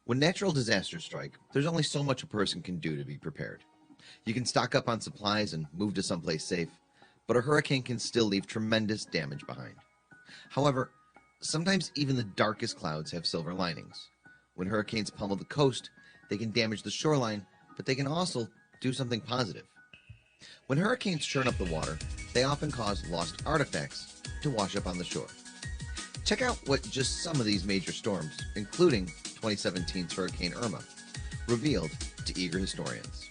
When natural disasters strike, there's only so much a person can do to be prepared. You can stock up on supplies and move to someplace safe, but a hurricane can still leave tremendous damage behind. However, sometimes even the darkest clouds have silver linings. When hurricanes pummel the coast, they can damage the shoreline, but they can also do something positive. When hurricanes churn up the water, they often cause lost artifacts to wash up on the shore. Check out what just some of these major storms, including 2017's Hurricane Irma, revealed to eager historians.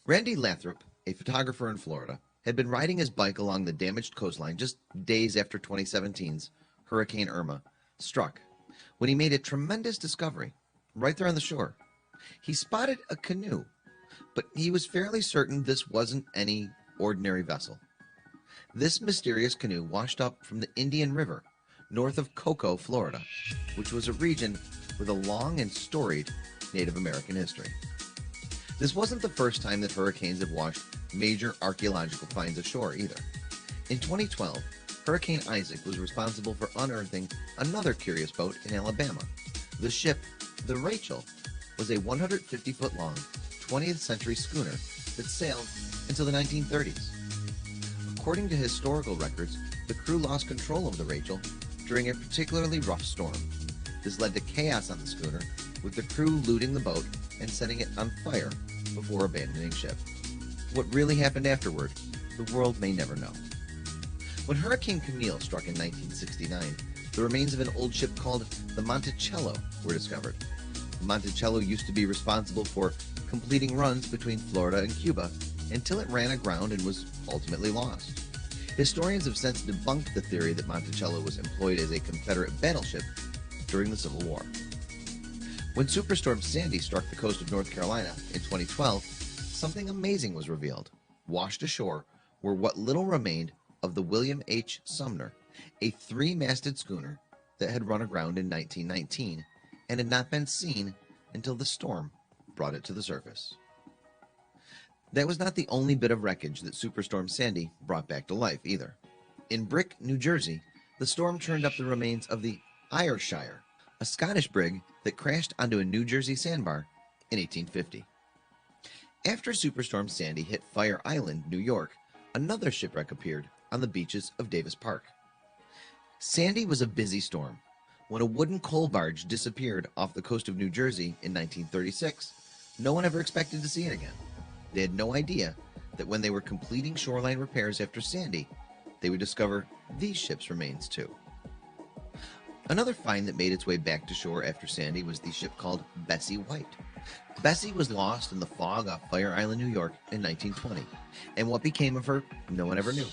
Randy Lathrop, a photographer in Florida, had been riding his bike along the damaged coastline just days after 2017's Hurricane Irma struck, when he made a tremendous discovery right there on the shore. He spotted a canoe, but he was fairly certain this wasn't any ordinary vessel. This mysterious canoe washed up from the Indian River, north of Cocoa, Florida, which was a region with a long and storied Native American history. This wasn't the first time that hurricanes have washed major archaeological finds ashore either. In 2012, Hurricane Isaac was responsible for unearthing another curious boat in Alabama. The ship, the Rachel, was a 150-foot long 20th century schooner that sailed until the 1930s. According to historical records, the crew lost control of the Rachel during a particularly rough storm. This led to chaos on the schooner, with the crew looting the boat and setting it on fire before abandoning ship. What really happened afterward, the world may never know. When Hurricane Camille struck in 1969, the remains of an old ship called the Monticello were discovered. The Monticello used to be responsible for completing runs between Florida and Cuba until it ran aground and was ultimately lost. Historians have since debunked the theory that Monticello was employed as a Confederate battleship during the Civil War. When Superstorm Sandy struck the coast of North Carolina in 2012, something amazing was revealed. Washed ashore were what little remained of the William H. Sumner, a three-masted schooner that had run aground in 1919 and had not been seen until the storm brought it to the surface. That was not the only bit of wreckage that Superstorm Sandy brought back to life either. In Brick, New Jersey, the storm churned up the remains of the Ayrshire, a Scottish brig that crashed onto a New Jersey sandbar in 1850. After Superstorm Sandy hit Fire Island, New York, another shipwreck appeared on the beaches of Davis Park. Sandy was a busy storm. When a wooden coal barge disappeared off the coast of New Jersey in 1936, no one ever expected to see it again. They had no idea that when they were completing shoreline repairs after Sandy, they would discover these ships' remains too. Another find that made its way back to shore after Sandy was the ship called Bessie White. Bessie was lost in the fog off Fire Island, New York in 1920, and what became of her, no one ever knew.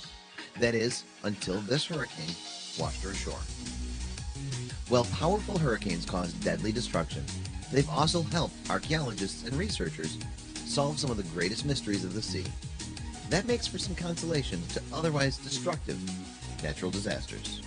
That is, until this hurricane washed her ashore. While powerful hurricanes cause deadly destruction, they've also helped archaeologists and researchers solve some of the greatest mysteries of the sea. That makes for some consolation to otherwise destructive natural disasters.